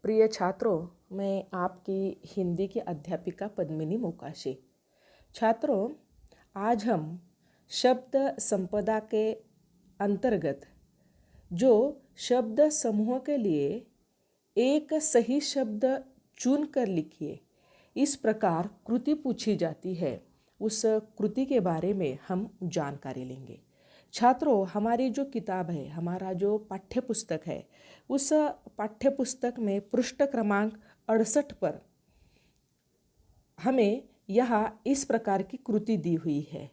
प्रिय छात्रों, मैं आपकी हिंदी की अध्यापिका पद्मिनी मोकाशी। छात्रों, आज हम शब्द संपदा के अंतर्गत जो शब्द समूह के लिए एक सही शब्द चुनकर लिखिए, इस प्रकार कृति पूछी जाती है, उस कृति के बारे में हम जानकारी लेंगे। छात्रों, हमारी जो किताब है, हमारा जो पाठ्य पुस्तक है, उस पाठ्य पुस्तक में पृष्ठ क्रमांक 68 पर हमें यहाँ इस प्रकार की कृति दी हुई है।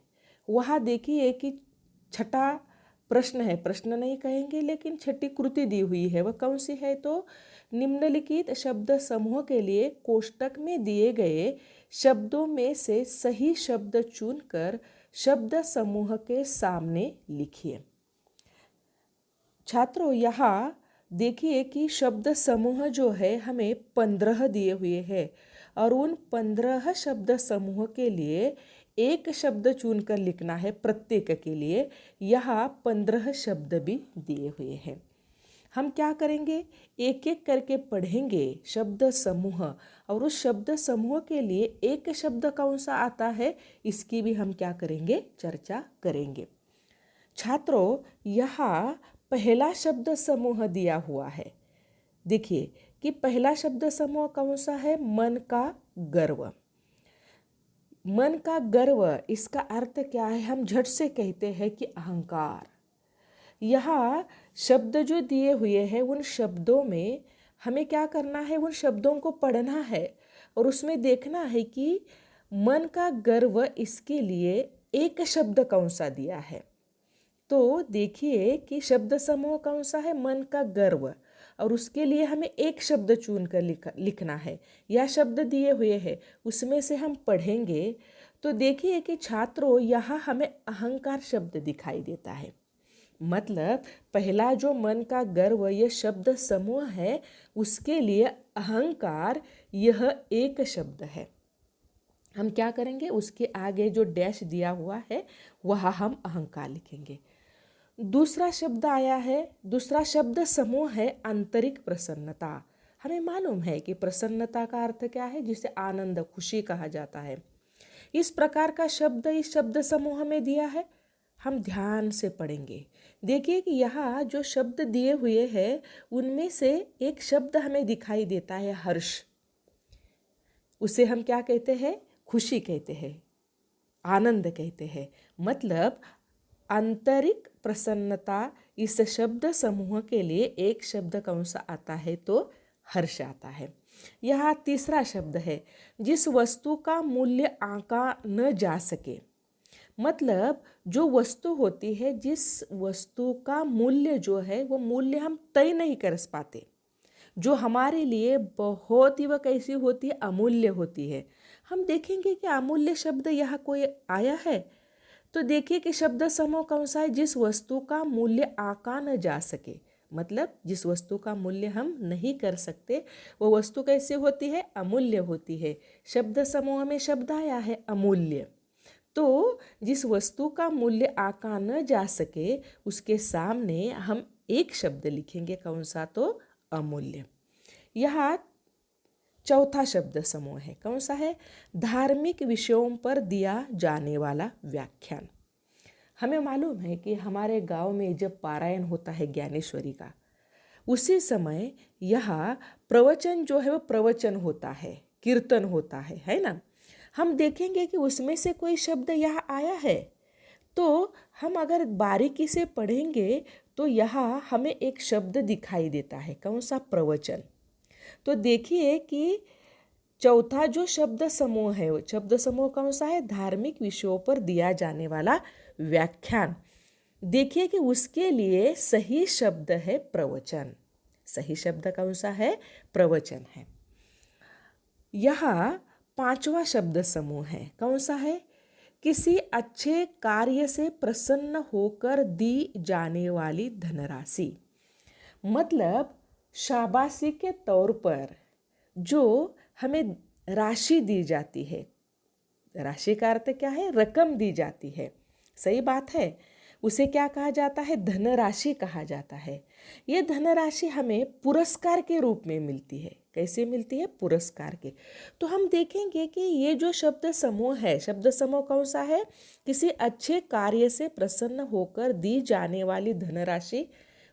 वहाँ देखिए कि छठा प्रश्न है, प्रश्न नहीं कहेंगे लेकिन छठी कृति दी हुई है। वह कौन सी है? तो निम्नलिखित शब्द समूह के लिए कोष्टक में दिए गए शब्दों में से सही शब्द चुनकर शब्द समूह के सामने लिखिए। छात्रों, यहाँ देखिए कि शब्द समूह जो है हमें 15 दिए हुए हैं और उन 15 शब्द समूह के लिए एक शब्द चुनकर लिखना है प्रत्येक के लिए। यहाँ 15 शब्द भी दिए हुए हैं। हम क्या करेंगे, एक एक करके पढ़ेंगे शब्द समूह और उस शब्द समूह के लिए एक शब्द कौन सा आता है, इसकी भी हम क्या करेंगे, चर्चा करेंगे। छात्रों, यहाँ पहला शब्द समूह दिया हुआ है। देखिए कि पहला शब्द समूह कौन सा है, मन का गर्व। मन का गर्व, इसका अर्थ क्या है, हम झट से कहते हैं कि अहंकार। यहाँ शब्द जो दिए हुए हैं उन शब्दों में हमें क्या करना है, उन शब्दों को पढ़ना है और उसमें देखना है कि मन का गर्व, इसके लिए एक शब्द कौन सा दिया है। तो देखिए कि शब्द समूह कौन सा है, मन का गर्व, और उसके लिए हमें एक शब्द चुनकर लिखना है। यह शब्द दिए हुए हैं, उसमें से हम पढ़ेंगे। तो देखिए कि छात्रों, यहाँ हमें अहंकार शब्द दिखाई देता है। मतलब पहला जो मन का गर्व यह शब्द समूह है, उसके लिए अहंकार यह एक शब्द है। हम क्या करेंगे, उसके आगे जो डैश दिया हुआ है वह हम अहंकार लिखेंगे। दूसरा शब्द आया है, दूसरा शब्द समूह है आंतरिक प्रसन्नता। हमें मालूम है कि प्रसन्नता का अर्थ क्या है, जिसे आनंद, खुशी कहा जाता है। इस प्रकार का शब्द इस शब्द समूह में दिया है, हम ध्यान से पढ़ेंगे। देखिए कि यहाँ जो शब्द दिए हुए हैं उनमें से एक शब्द हमें दिखाई देता है हर्ष। उसे हम क्या कहते हैं, खुशी कहते हैं, आनंद कहते हैं। मतलब आंतरिक प्रसन्नता, इस शब्द समूह के लिए एक शब्द कौन सा आता है, तो हर्ष आता है। यहाँ तीसरा शब्द है, जिस वस्तु का मूल्य आंका न जा सके। मतलब जो वस्तु होती है, जिस वस्तु का मूल्य जो है वो मूल्य हम तय नहीं कर पाते, जो हमारे लिए बहुत ही वह कैसी होती है, अमूल्य होती है। हम देखेंगे कि अमूल्य शब्द यहाँ कोई आया है। तो देखिए कि शब्द समूह कौन सा है, जिस वस्तु का मूल्य आंका न जा सके। मतलब जिस वस्तु का मूल्य हम नहीं कर सकते, वो वस्तु कैसे होती है, अमूल्य होती है। शब्द समूह में शब्द आया है अमूल्य। तो जिस वस्तु का मूल्य आंका न जा सके, उसके सामने हम एक शब्द लिखेंगे, कौन सा, तो अमूल्य। यहाँ चौथा शब्द समूह है, कौन सा है, धार्मिक विषयों पर दिया जाने वाला व्याख्यान। हमें मालूम है कि हमारे गांव में जब पारायण होता है ज्ञानेश्वरी का, उसी समय यहाँ प्रवचन जो है वो प्रवचन होता है, कीर्तन होता है ना। हम देखेंगे कि उसमें से कोई शब्द यहाँ आया है, तो हम अगर बारीकी से पढ़ेंगे तो यहाँ हमें एक शब्द दिखाई देता है, कौन सा, प्रवचन। तो देखिए कि चौथा जो शब्द समूह है, वो शब्द समूह कौन सा है, धार्मिक विषयों पर दिया जाने वाला व्याख्यान। देखिए कि उसके लिए सही शब्द है प्रवचन। सही शब्द कौन सा है, प्रवचन है। यहाँ पांचवा शब्द समूह है, कौन सा है, किसी अच्छे कार्य से प्रसन्न होकर दी जाने वाली धनराशि। मतलब शाबाशी के तौर पर जो हमें राशि दी जाती है, राशि का अर्थ क्या है, रकम दी जाती है, सही बात है। उसे क्या कहा जाता है? धनराशि कहा जाता है। ये धनराशि हमें पुरस्कार के रूप में मिलती है। कैसे मिलती है? पुरस्कार के। तो हम देखेंगे कि ये जो शब्द समूह है, शब्द समूह कौन सा है? किसी अच्छे कार्य से प्रसन्न होकर दी जाने वाली धनराशि,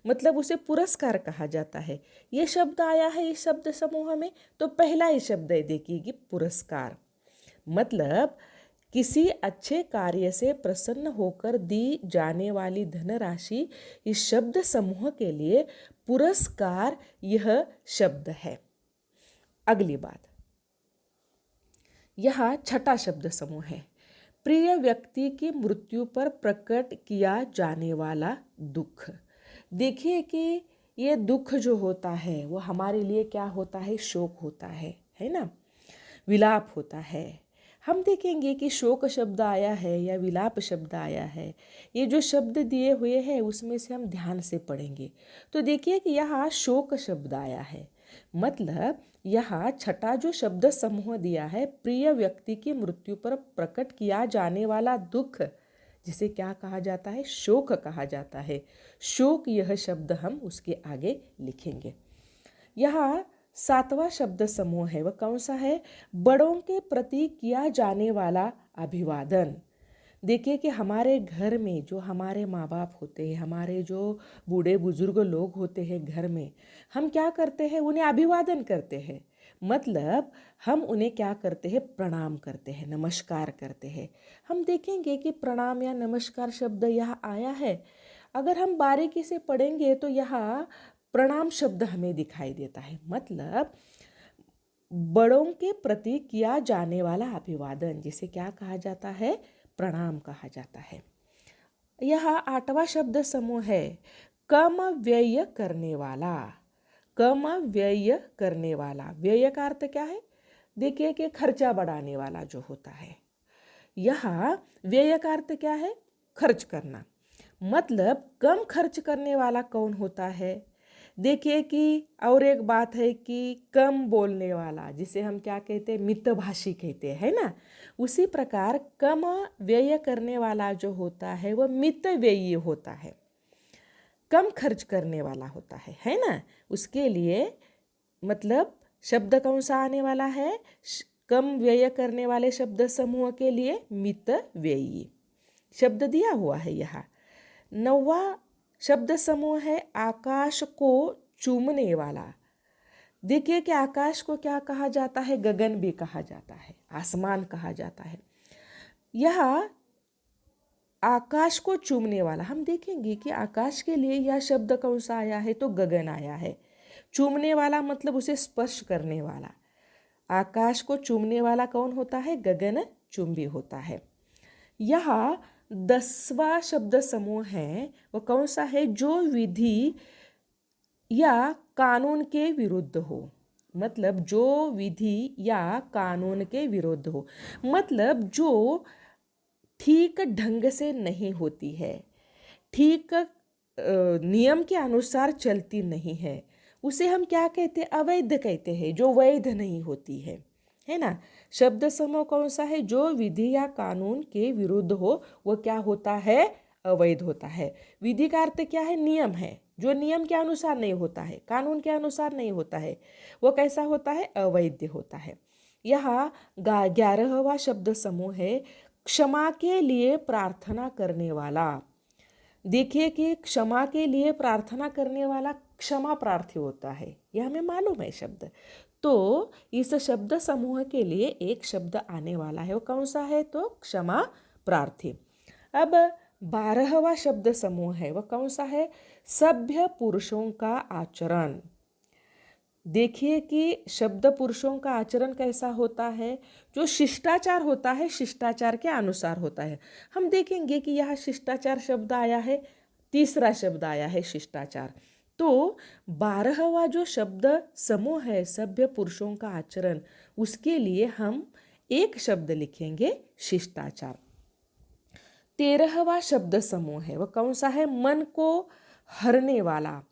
मतलब उसे पुरस्कार कहा जाता है। ये शब्द आया है इस शब्द समूह में, तो पहला ही शब्द है देखिए कि पुरस्कार। मतलब किसी अच्छे कार्य से प्रसन्न होकर दी जाने वाली धनराशि इस शब्द समूह के लिए पुरस्कार यह शब्द है। अगली बात, यह छठा शब्द समूह है। प्रिय व्यक्ति की मृत्यु पर प्रकट किया जाने वाला दुख। देखिए कि ये दुख जो होता है वो हमारे लिए क्या होता है? शोक होता है ना, विलाप होता है। हम देखेंगे कि शोक शब्द आया है या विलाप शब्द आया है, ये जो शब्द दिए हुए हैं उसमें से हम ध्यान से पढ़ेंगे तो देखिए कि यहाँ शोक शब्द आया है। मतलब यहाँ छठा जो शब्द समूह दिया है, प्रिय व्यक्ति की मृत्यु पर प्रकट किया जाने वाला दुख, जिसे क्या कहा जाता है? शोक कहा जाता है। शोक यह शब्द हम उसके आगे लिखेंगे। यहाँ सातवां शब्द समूह है, वह कौन सा है? बड़ों के प्रति किया जाने वाला अभिवादन। देखिए कि हमारे घर में जो हमारे माँ बाप होते हैं, हमारे जो बूढ़े बुजुर्ग लोग होते हैं घर में, हम क्या करते हैं? उन्हें अभिवादन करते हैं। मतलब हम उन्हें क्या करते हैं? प्रणाम करते हैं, नमस्कार करते हैं। हम देखेंगे कि प्रणाम या नमस्कार शब्द यहाँ आया है। अगर हम बारीकी से पढ़ेंगे तो यहाँ प्रणाम शब्द हमें दिखाई देता है। मतलब बड़ों के प्रति किया जाने वाला अभिवादन, जिसे क्या कहा जाता है? प्रणाम कहा जाता है। यह आठवां शब्द समूह है, कम व्यय करने वाला। कम व्यय करने वाला, व्यय का अर्थ क्या है? देखिए कि खर्चा बढ़ाने वाला जो होता है। यहाँ व्यय का अर्थ क्या है? खर्च करना। मतलब कम खर्च करने वाला कौन होता है? देखिए कि और एक बात है कि कम बोलने वाला, जिसे हम क्या कहते हैं? मितभाषी कहते हैं, है ना। उसी प्रकार कम व्यय करने वाला जो होता है वह मितव्ययी होता है, कम खर्च करने वाला होता है ना। उसके लिए मतलब शब्द कौन सा आने वाला है? कम व्यय करने वाले शब्द समूह के लिए मितव्ययी शब्द दिया हुआ है यहाँ। नौवा शब्द समूह है आकाश को चूमने वाला। देखिए कि आकाश को क्या कहा जाता है? गगन भी कहा जाता है, आसमान कहा जाता है। यह आकाश को चूमने वाला, हम देखेंगे कि आकाश के लिए यह शब्द कौन सा आया है? तो गगन आया है। चूमने वाला मतलब उसे स्पर्श करने वाला। आकाश को चूमने वाला कौन होता है? गगन चुंबी होता है। यह 10वां शब्द समूह है, वो कौन सा है? जो विधि या कानून के विरुद्ध हो। मतलब जो विधि या कानून के विरुद्ध हो, मतलब जो ठीक ढंग से नहीं होती है, ठीक नियम के अनुसार चलती नहीं है, उसे हम क्या कहते हैं? अवैध कहते हैं, जो वैध नहीं होती है ना। शब्द समूह कौन सा है? जो विधि या कानून के विरुद्ध हो, वो क्या होता है? अवैध होता है। विधि का अर्थ क्या है? नियम है। जो नियम के अनुसार नहीं होता है, कानून के अनुसार नहीं होता है, वो कैसा होता है? अवैध होता है। यहाँ 11वां शब्द समूह है क्षमा के लिए प्रार्थना करने वाला। देखिए कि क्षमा के लिए प्रार्थना करने वाला क्षमा प्रार्थी होता है, यह हमें मालूम है शब्द। तो इस शब्द समूह के लिए एक शब्द आने वाला है, वो कौन सा है? तो क्षमा प्रार्थी। अब 12वां शब्द समूह है, वह कौन सा है? सभ्य पुरुषों का आचरण। देखिए कि शब्द पुरुषों का आचरण कैसा होता है? जो शिष्टाचार होता है, शिष्टाचार के अनुसार होता है। हम देखेंगे कि यह शिष्टाचार शब्द आया है, तीसरा शब्द आया है शिष्टाचार। तो 12वां जो शब्द समूह है सभ्य पुरुषों का आचरण, उसके लिए हम एक शब्द लिखेंगे शिष्टाचार। 13वां शब्द समूह है, वह कौन सा है? मन को हरने वाला।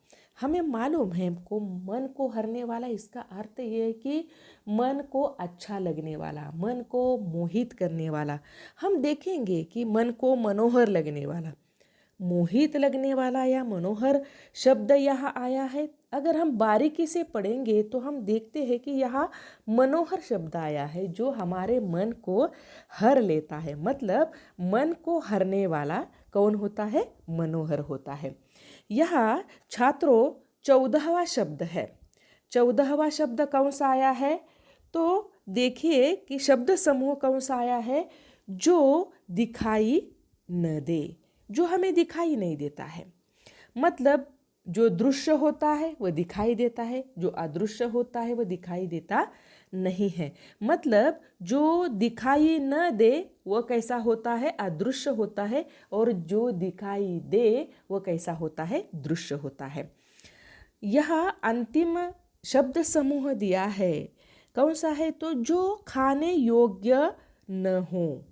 हमें मालूम है को मन को हरने वाला, इसका अर्थ ये है कि मन को अच्छा लगने वाला, मन को मोहित करने वाला। हम देखेंगे कि मन को मनोहर लगने वाला, मोहित लगने वाला या मनोहर शब्द यहाँ आया है। अगर हम बारीकी से पढ़ेंगे तो हम देखते हैं कि यहाँ मनोहर शब्द आया है जो हमारे मन को हर लेता है। मतलब मन को हरने वाला कौन होता है? मनोहर होता है। यहाँ छात्रों 14वां शब्द है। 14वां शब्द कौन सा आया है? तो देखिए कि शब्द समूह कौन सा आया है? जो दिखाई न दे, जो हमें दिखाई नहीं देता है। मतलब जो दृश्य होता है वह दिखाई देता है, जो अदृश्य होता है वह दिखाई देता नहीं है। मतलब जो दिखाई न दे वह कैसा होता है? अदृश्य होता है, और जो दिखाई दे वह कैसा होता है? दृश्य होता है। यह अंतिम शब्द समूह दिया है, कौन सा है? तो जो खाने योग्य न हो।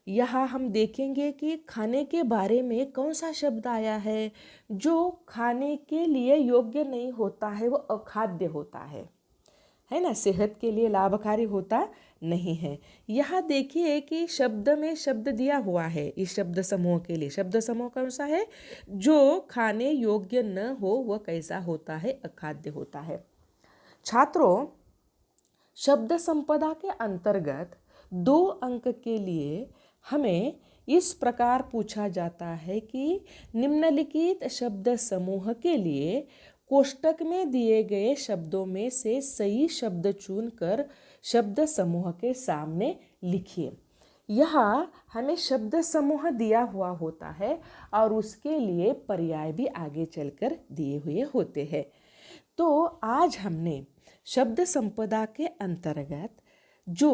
यहाँ हम देखेंगे कि खाने के बारे में कौन सा शब्द आया है? जो खाने के लिए योग्य नहीं होता है वो अखाद्य होता है ना, सेहत के लिए लाभकारी होता नहीं है। यहाँ देखिए कि शब्द में शब्द दिया हुआ है इस शब्द समूह के लिए। शब्द समूह कौन सा है? जो खाने योग्य न हो वह कैसा होता है? अखाद्य होता है। छात्रों, शब्द संपदा के अंतर्गत 2 अंक के लिए हमें इस प्रकार पूछा जाता है कि निम्नलिखित शब्द समूह के लिए कोष्टक में दिए गए शब्दों में से सही शब्द चुनकर शब्द समूह के सामने लिखिए। यहाँ हमें शब्द समूह दिया हुआ होता है और उसके लिए पर्याय भी आगे चलकर दिए हुए होते हैं। तो आज हमने शब्द संपदा के अंतर्गत जो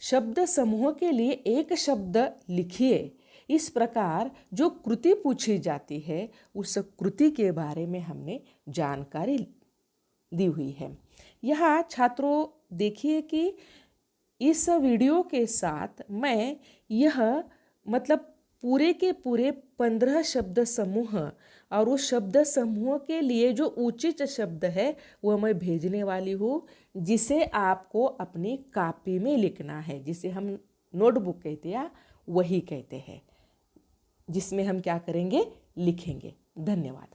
शब्द समूह के लिए एक शब्द लिखिए, इस प्रकार जो कृति पूछी जाती है उस कृति के बारे में हमने जानकारी दी हुई है। यहाँ छात्रों देखिए कि इस वीडियो के साथ मैं यह मतलब पूरे के पूरे 15 शब्द समूह और उस शब्द समूह के लिए जो उचित शब्द है वह मैं भेजने वाली हूँ, जिसे आपको अपनी कॉपी में लिखना है, जिसे हम नोटबुक कहते हैं, वही कहते हैं, जिसमें हम क्या करेंगे? लिखेंगे। धन्यवाद।